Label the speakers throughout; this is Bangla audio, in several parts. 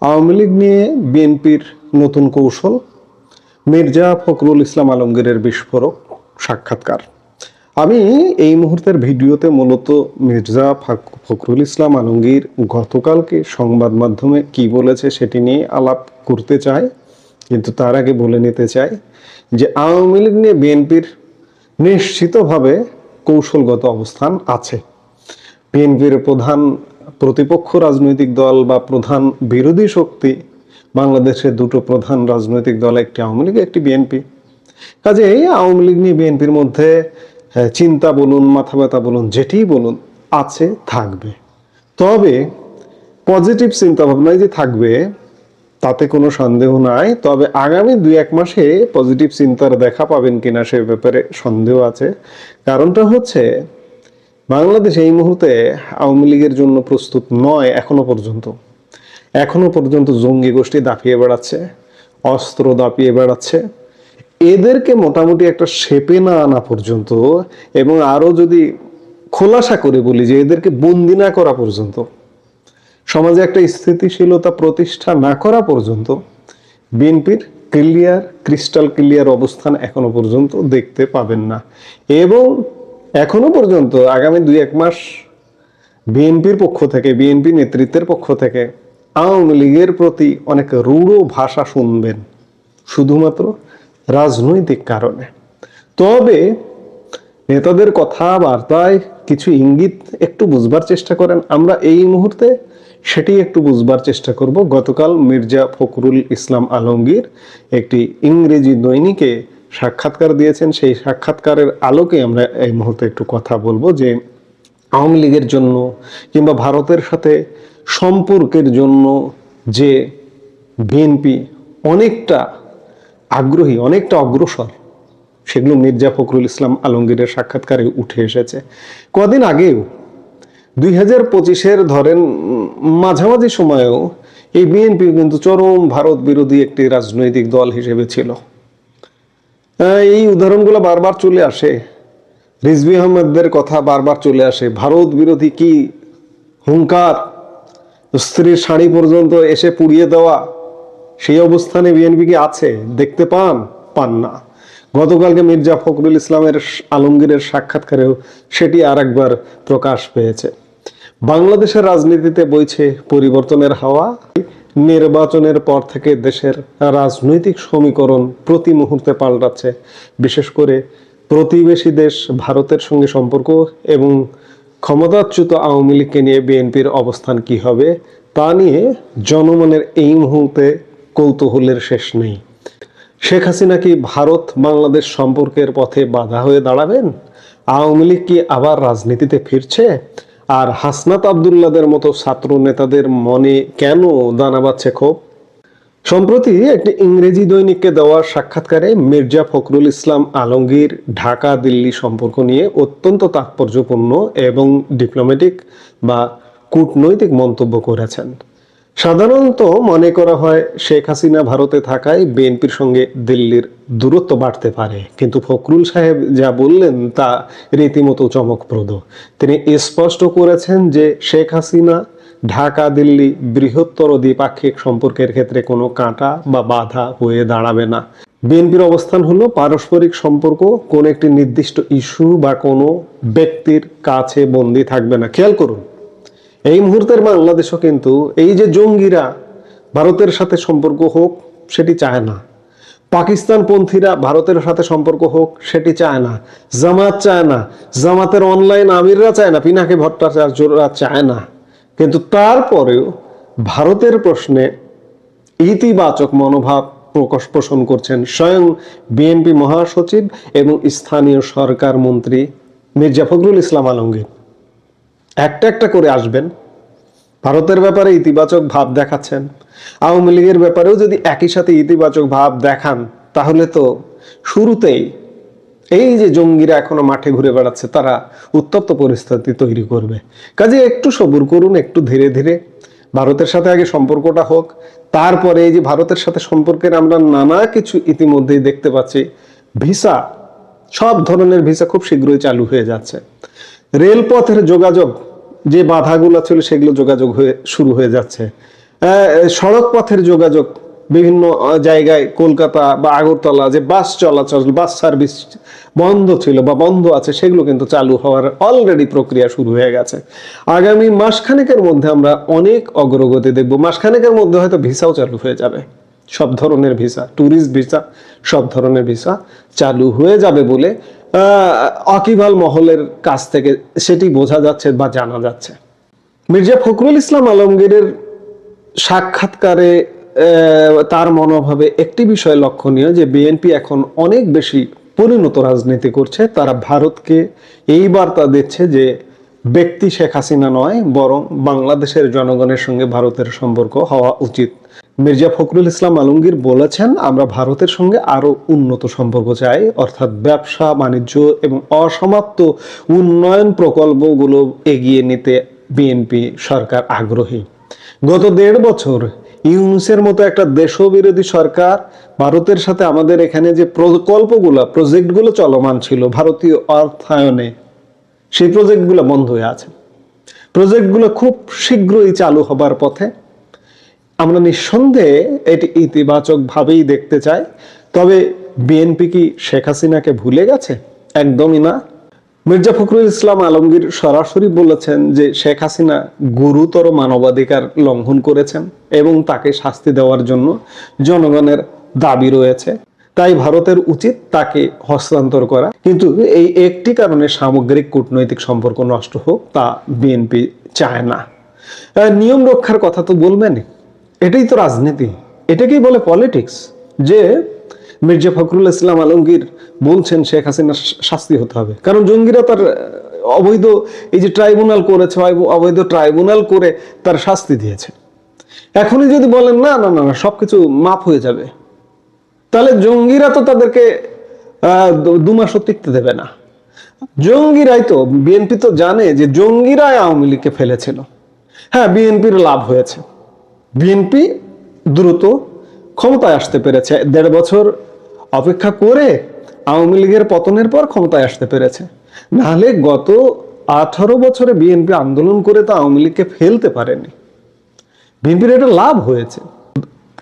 Speaker 1: আওয়ামী লীগ নিয়ে বিএনপির নতুন কৌশল, মির্জা ফখরুল ইসলাম আলমগীরের বিস্ফোরক সাক্ষাৎকার। আমি এই মুহূর্তের ভিডিওতে মূলত মির্জা ফখরুল ইসলাম আলমগীর গতকালকে সংবাদ মাধ্যমে কি বলেছে সেটি নিয়ে আলাপ করতে চাই, কিন্তু তার আগে বলে নিতে চাই যে আওয়ামী লীগ নিয়ে বিএনপির নিশ্চিতভাবে কৌশলগত অবস্থান আছে। বিএনপির প্রধান প্রতিপক্ষ রাজনৈতিক দল বা প্রধান বিরোধী শক্তি বাংলাদেশের দুটো প্রধান রাজনৈতিক দল, একটি আওয়ামী লীগ, একটি বিএনপি। কাজে এই আওয়ামী লীগ নিয়ে বিএনপির মধ্যে চিন্তা বলুন, মাথা ব্যথা বলুন, যেটিই বলুন, আছে, থাকবে। তবে পজিটিভ চিন্তা ভাবনায় যে থাকবে তাতে কোনো সন্দেহ নাই। তবে আগামী 2-1 মাসে পজিটিভ চিন্তার দেখা পাবেন কিনা সে ব্যাপারে সন্দেহ আছে। কারণটা হচ্ছে বাংলাদেশ এই মুহূর্তে আওয়ামী লীগের জন্য প্রস্তুত নয়। এখনো পর্যন্ত জঙ্গি গোষ্ঠী দাপিয়ে বেড়াচ্ছে, অস্ত্র দাপিয়ে বেড়াচ্ছে। এদেরকে মোটামুটি একটা শেপে না আনা পর্যন্ত, এবং আরো যদি খোলাসা করে বলি যে এদেরকে বন্দি না করা পর্যন্ত, সমাজে একটা স্থিতিশীলতা প্রতিষ্ঠা না করা পর্যন্ত বিএনপির ক্রিস্টাল ক্লিয়ার অবস্থান এখনো পর্যন্ত দেখতে পাবেন না। এবং এখনো পর্যন্ত আগামী 2-1 মাস বিএনপির পক্ষ থেকে, বিএনপি নেতৃত্বের পক্ষ থেকে আওয়ামী লীগের প্রতি অনেক রূঢ় ভাষা শুনবেন, শুধুমাত্র রাজনৈতিক কারণে। তবে নেতাদের কথাবার্তায় কিছু ইঙ্গিত একটু বুঝবার চেষ্টা করেন। আমরা এই মুহূর্তে সেটি একটু বুঝবার চেষ্টা করব। গতকাল মির্জা ফখরুল ইসলাম আলমগীর একটি ইংরেজি দৈনিকে সাক্ষাৎকার দিয়েছেন। সেই সাক্ষাৎকারের আলোকে আমরা এই মুহূর্তে একটু কথা বলবো যে আওয়ামী লীগের জন্য কিংবা ভারতের সাথে সম্পর্কের জন্য যে বিএনপি অনেকটা আগ্রহী, অনেকটা অগ্রসর, সেগুলো মির্জা ফখরুল ইসলাম আলমগীরের সাক্ষাৎকারে উঠে এসেছে। কদিন আগেও 2025-এর ধরেন মাঝামাঝি সময়েও এই বিএনপি কিন্তু চরম ভারত বিরোধী একটি রাজনৈতিক দল হিসেবে ছিল। এই উদাহরণগুলো বারবার চলে আসে, রিজভী আহমেদের কথা বারবার চলে আসে। ভারত বিরোধী কি হুঙ্কার, স্ত্রীর শাড়ি পর্যন্ত এসে পুড়িয়ে দেওয়া, সেই অবস্থানে বিএনপি কি আছে? দেখতে পান না। গতকালকে মির্জা ফখরুল ইসলামের আলমগীরের সাক্ষাৎকারেও সেটি আরেকবার প্রকাশ পেয়েছে। বাংলাদেশের রাজনীতিতে বইছে পরিবর্তনের হাওয়া। নির্বাচনের পর থেকে দেশের রাজনৈতিক সমীকরণ প্রতি মুহূর্তে পাল্টাচ্ছে। বিশেষ করে প্রতিবেশী দেশ ভারতের সঙ্গে সম্পর্ক এবং ক্ষমতাচ্যুত আওয়ামী লীগকে নিয়ে বিএনপির অবস্থান কি হবে তা নিয়ে জনমনের এই মুহূর্তে কৌতূহলের শেষ নেই। শেখ হাসিনা কি ভারত বাংলাদেশ সম্পর্কের পথে বাধা হয়ে দাঁড়াবেন? আওয়ামী লীগ কি আবার রাজনীতিতে ফিরছে? আর হাসনাত আব্দুল্লাহদের মতো ছাত্র নেতাদের মনে কেন দানা বাঁধছে ক্ষোভ? সম্প্রতি একটি ইংরেজি দৈনিককে দেওয়া সাক্ষাৎকারে মির্জা ফখরুল ইসলাম আলমগীর ঢাকা দিল্লি সম্পর্ক নিয়ে অত্যন্ত তাৎপর্যপূর্ণ এবং ডিপ্লোম্যাটিক বা কূটনৈতিক মন্তব্য করেছেন। সাধারণত মনে করা হয় শেখ হাসিনা ভারতে থাকায় বিএনপির সঙ্গে দিল্লির দূরত্ব বাড়তে পারে, কিন্তু ফখরুল সাহেব যা বললেন তা রীতিমতো চমকপ্রদ। তিনি স্পষ্ট করেছেন যে শেখ হাসিনা ঢাকা দিল্লি বৃহত্তর দ্বিপাক্ষিক সম্পর্কের ক্ষেত্রে কোনো কাঁটা বা বাধা হয়ে দাঁড়াবে না। বিএনপির অবস্থান হলো পারস্পরিক সম্পর্ক কোন একটি নির্দিষ্ট ইস্যু বা কোনো ব্যক্তির কাছে বন্দী থাকবে না। খেয়াল করুন, এই মুহূর্তের বাংলাদেশও কিন্তু এই যে জঙ্গিরা ভারতের সাথে সম্পর্ক হোক সেটি চায় না, পাকিস্তান পন্থীরা ভারতের সাথে সম্পর্ক হোক সেটি চায় না, জামাত চায় না, জামাতের অনলাইন আমিররা চায় না, পিনাকি ভট্টাচার্যরা চায় না। কিন্তু তারপরেও ভারতের প্রশ্নে ইতিবাচক মনোভাব পোষণ করছেন স্বয়ং বিএনপি মহাসচিব এবং স্থানীয় সরকার মন্ত্রী মির্জা ফখরুল ইসলাম আলমগীর। একটা করে আসবেন, ভারতের ব্যাপারে ইতিবাচক ভাব দেখাচ্ছেন, আওয়ামী লীগের ব্যাপারেও যদি একই সাথে ইতিবাচক ভাব দেখান তাহলে তো শুরুতেই এই যে জঙ্গিরা এখনো মাঠে ঘুরে বেড়াচ্ছে তারা উত্তপ্ত পরিস্থিতি তৈরি করবে। কাজে একটু সবুর করুন, একটু ধীরে ধীরে ভারতের সাথে আগে সম্পর্কটা হোক, তারপরে এই যে ভারতের সাথে সম্পর্কের আমরা নানা কিছু ইতিমধ্যেই দেখতে পাচ্ছি। ভিসা, সব ধরনের ভিসা খুব শীঘ্রই চালু হয়ে যাচ্ছে। রেলপথের যোগাযোগ যে বাধাগুলো ছিল সেগুলো যোগাযোগ শুরু হয়ে যাচ্ছে। সড়ক পথের যোগাযোগ বিভিন্ন জায়গায় কলকাতা বা আগরতলা যে বাস চলাচল, বাস সার্ভিস বন্ধ ছিল বা বন্ধ আছে, সেগুলো কিন্তু চালু হওয়ার অলরেডি প্রক্রিয়া শুরু হয়ে গেছে। আগামী মাসখানেকের মধ্যে আমরা অনেক অগ্রগতি দেখব। মাসখানেকের মধ্যে হয়তো ভিসাও চালু হয়ে যাবে, সব ধরনের ভিসা, ট্যুরিস্ট ভিসা, সব ধরনের ভিসা চালু হয়ে যাবে বলে ওয়াকিবহাল মহলের কাছ থেকে সেটি বোঝা যাচ্ছে বা জানা যাচ্ছে। মির্জা ফখরুল ইসলাম আলমগীরের সাক্ষাৎকারে তার মনোভাবে একটি বিষয় লক্ষণীয় যে বিএনপি এখন অনেক বেশি পরিণত রাজনীতি করছে। তারা ভারতকে এই বার্তা দিচ্ছে যে ব্যক্তি শেখ হাসিনা নয়, বরং বাংলাদেশের জনগণের সঙ্গে ভারতের সম্পর্ক হওয়া উচিত। মির্জা ফখরুল ইসলাম আলমগীর বলেছেন, আমরা ভারতের সঙ্গে আরো উন্নত সম্পর্ক চাই, অর্থাৎ ব্যবসা বাণিজ্য এবং অসমাপ্ত উন্নয়ন প্রকল্পগুলো এগিয়ে নিতে বিএনপি সরকার আগ্রহী। গত 1.5 বছর ইউনূসের মতো একটা দেশবিরোধী সরকার ভারতের সাথে আমাদের এখানে যে প্রজেক্টগুলো চলমান ছিল ভারতীয় অর্থায়নে, সেই প্রজেক্টগুলো বন্ধ হয়ে আছে। প্রজেক্টগুলো খুব শীঘ্রই চালু হবার পথে। আমরা নিঃসন্দেহে এটি ইতিবাচক ভাবেই দেখতে চাই। তবে বিএনপি কি শেখ হাসিনাকে ভুলে গেছে? একদমই না। মির্জা ফখরুল ইসলাম আলমগীর সরাসরি বলেছেন যে শেখ হাসিনা গুরুতর মানবাধিকার লঙ্ঘন করেছেন এবং তাকে শাস্তি দেওয়ার জন্য জনগণের দাবি রয়েছে। তাই ভারতের উচিত তাকে হস্তান্তর করা। কিন্তু এই একটি কারণে সামগ্রিক কূটনৈতিক সম্পর্ক নষ্ট হোক তা বিএনপি চায় না। নিয়ম রক্ষার কথা তো বলবেনই, এটাই তো রাজনীতি, এটাকেই বলে পলিটিক্স। যে মির্জা ফখরুল ইসলাম আলমগীর বলছেন শেখ হাসিনা শাস্তি হতে হবে, কারণ জঙ্গিরা তার অবৈধ এই যে ট্রাইব্যুনাল করেছে, অবৈধ ট্রাইব্যুনাল করে তার শাস্তি দিয়েছে। এখনই যদি বলেন না না না সবকিছু মাফ হয়ে যাবে, তাহলে জঙ্গিরা তো তাদেরকে 2 মাসও টিকতে দেবে না। জঙ্গিরাই তো, বিএনপি তো জানে যে জঙ্গিরাই আওয়ামী লীগকে ফেলেছিল। হ্যাঁ, বিএনপির লাভ হয়েছে, বিএনপি দ্রুত ক্ষমতায় আসতে পেরেছে। 1.5 বছর অপেক্ষা করে আওয়ামী লীগের পতনের পর ক্ষমতায় আসতে পেরেছে। নাহলে গত 18 বছরে বিএনপি আন্দোলন করে তো আওয়ামী লীগকে ফেলতে পারেনি। বিএনপির এটা লাভ হয়েছে।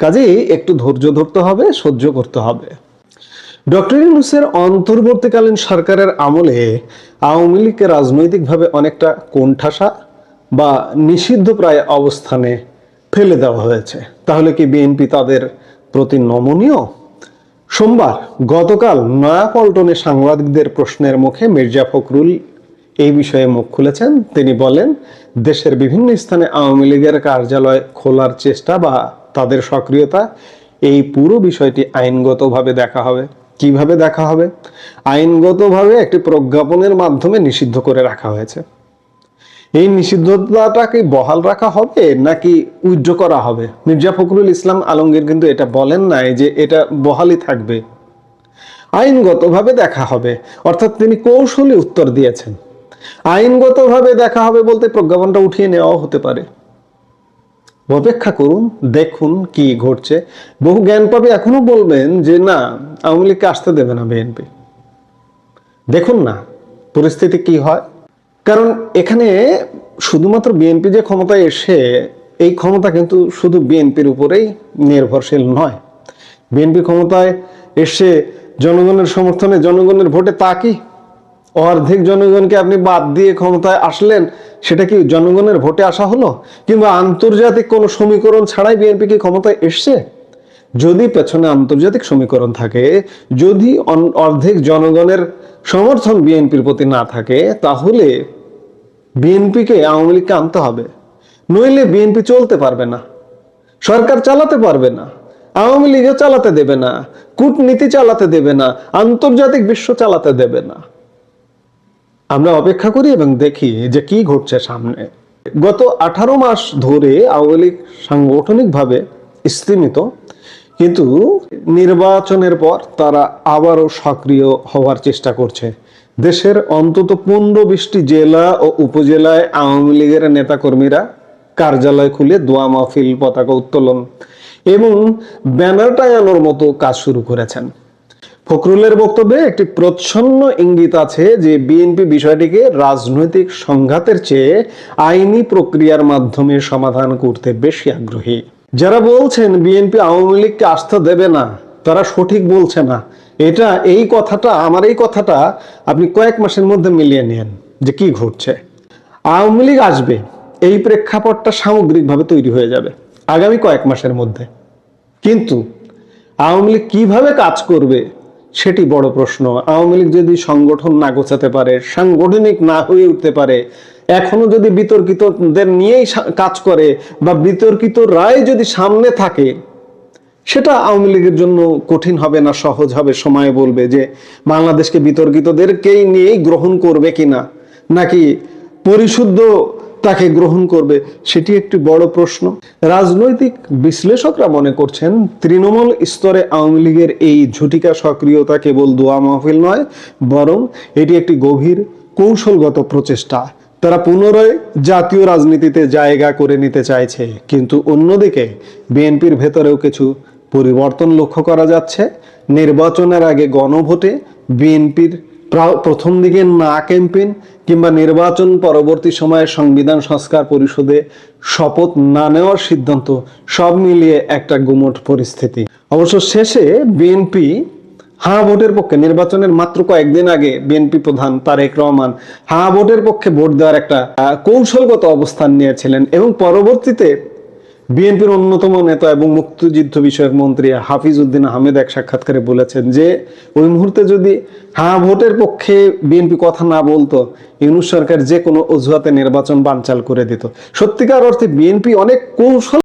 Speaker 1: কাজেই একটু ধৈর্য ধরতে হবে, সহ্য করতে হবে। ডক্টর ইউনূসের অন্তর্বর্তীকালীন সরকারের আমলে আওয়ামী লীগকে রাজনৈতিকভাবে অনেকটা কোণঠাসা বা নিষিদ্ধ প্রায় অবস্থানে ফেলে দেওয়া হয়েছে। তাহলে কি বিএনপি তাদের প্রতি নমনীয়? সোমবার গতকাল নয়াপল্টনে সাংবাদিকদের প্রশ্নের মুখে মির্জা ফখরুল এই বিষয়ে মুখ খুলেছেন। তিনি বলেন, দেশের বিভিন্ন স্থানে আওয়ামী লীগের কার্যালয় খোলার চেষ্টা বা তাদের সক্রিয়তা, এই পুরো বিষয়টি আইনগতভাবে দেখা হবে। কিভাবে দেখা হবে? আইনগতভাবে একটি প্রজ্ঞাপনের মাধ্যমে নিষিদ্ধ করে রাখা হয়েছে। এই নিষিদ্ধতাটাকে বহাল রাখা হবে নাকি উইথড্র করা হবে? মির্জা ফখরুল ইসলাম আলমগীর কিন্তু এটা বলেন নাই যে এটা বহালই থাকবে। আইনগতভাবে দেখা হবে, অর্থাৎ তিনি কৌশলী উত্তর দিয়েছেন। আইনগতভাবে দেখা হবে বলতে প্রজ্ঞাপনটা উঠিয়ে নেওয়াও হতে পারে। অপেক্ষা করুন, দেখুন কি ঘটছে। বহু জ্ঞানপাপী এখনো বলবেন যে না, আওয়ামী লীগকে আসতে দেবে না বিএনপি। দেখুন না পরিস্থিতি কি হয়। কারণ এখানে শুধুমাত্র বিএনপি যে ক্ষমতায় এসে, এই ক্ষমতা কিন্তু শুধু বিএনপির উপরেই নির্ভরশীল নয়। বিএনপি ক্ষমতায় এসে জনগণের সমর্থনে, জনগণের ভোটে তা কি? অর্ধেক জনগণকে আপনি বাদ দিয়ে ক্ষমতায় আসলেন, সেটা কি জনগণের ভোটে আসা হলো? কিংবা আন্তর্জাতিক কোনো সমীকরণ ছাড়াই বিএনপি কি ক্ষমতায় এসছে? যদি পেছনে আন্তর্জাতিক সমীকরণ থাকে, যদি অর্ধেক জনগণের সমর্থন বিএনপির প্রতি না থাকে, তাহলে বিএনপিকে আওয়ামী লীগকে আনতে হবে। নইলে বিএনপি চলতে পারবে না, সরকার চালাতে পারবে না, আওয়ামী লীগও চালাতে দেবে না, কূটনীতি চালাতে দেবে না, আন্তর্জাতিক বিশ্ব চালাতে দেবে না। আমরা অপেক্ষা করি এবং দেখি যে কি ঘটছে সামনে। গত 18 মাস ধরে আওয়ামী লীগ সাংগঠনিকভাবে স্তিমিত, কিন্তু নির্বাচনের পর তারা আবারও সক্রিয় হওয়ার চেষ্টা করছে। দেশের অন্তত 15-20টি জেলা ও উপজেলায় আওয়ামী লীগের নেতাকর্মীরা কার্যালয় খুলে দোয়া মাহফিল, পতাকা উত্তোলন এবং ব্যানার টাঙানোর মতো কাজ শুরু করেছেন। ফখরুলের বক্তব্যে একটি প্রচ্ছন্ন ইঙ্গিত আছে যে বিএনপি বিষয়টিকে রাজনৈতিক সংঘাতের চেয়ে আইনি প্রক্রিয়ার মাধ্যমে সমাধান করতে বেশি আগ্রহী। যারা বলছেন বিএনপি আওয়ামী লীগকে আস্থা দেবে না, তারা সঠিক বলছে না। এই কথাটা আপনি কয়েক মাসের মধ্যে মিলিয়ে নেন যে কি ঘটছে। আওয়ামী লীগ আসবে, এই প্রেক্ষাপটটা সামগ্রিকভাবে তৈরি হয়ে যাবে আগামী কয়েক মাসের মধ্যে, কিন্তু আওয়ামী লীগ কিভাবে কাজ করবে সেটি বড় প্রশ্ন। আওয়ামী লীগ যদি সংগঠন না গোছাতে পারে, সাংগঠনিক না হয়ে উঠতে পারে, এখনো যদি বিতর্কিতদের নিয়েই কাজ করে বা বিতর্কিত রায় যদি সামনে থাকে, সেটা আওয়ামী লীগের জন্য কঠিন হবে না সহজ হবে। সময় বলবে যে বাংলাদেশকে বিতর্কিতদেরকেই নিয়েই গ্রহণ করবে কিনা, নাকি পরিশুদ্ধ তাকে গ্রহণ করবে, সেটি একটি বড় প্রশ্ন। রাজনৈতিক বিশ্লেষকরা মনে করছেন তৃণমূল স্তরে আওয়ামী লীগের এই ঝুটিকা সক্রিয়তা কেবল দোয়া মাহফিল নয়, বরং এটি একটি গভীর কৌশলগত প্রচেষ্টা। তারা পুনরায় জাতীয় রাজনীতিতে জায়গা করে নিতে চাইছে। কিন্তু অন্যদিকে বিএনপির ভেতরেও কিছু পরিবর্তন লক্ষ্য করা যাচ্ছে। নির্বাচনের আগে গণভোটে বিএনপির প্রথম দিকে না ক্যাম্পেইন কিংবা নির্বাচন পরবর্তী সময়ে সংবিধান সংস্কার পরিষদে শপথ না নেওয়ার সিদ্ধান্ত, সব মিলিয়ে একটা গুমট পরিস্থিতি। অবশ্য শেষে বিএনপি হ্যাঁ ভোটের পক্ষে, নির্বাচনের মাত্র কয়েকদিন আগে বিএনপি প্রধান তারেক রহমান হ্যাঁ ভোটের পক্ষে ভোট দেওয়ার একটা কৌশলগত অবস্থান নিয়েছিলেন এবং পরবর্তীতে বিএনপির অন্যতম নেতা এবং মুক্তিযুদ্ধ বিষয়ক মন্ত্রী হাফিজ উদ্দিন আহমেদ এক সাক্ষাৎকারে বলেছেন যে ওই মুহূর্তে যদি হ্যাঁ ভোটের পক্ষে বিএনপি কথা না বলতো, ইউনূস সরকার যে কোনো অজুহাতে নির্বাচন বানচাল করে দিত। সত্যিকার অর্থে বিএনপি অনেক কৌশল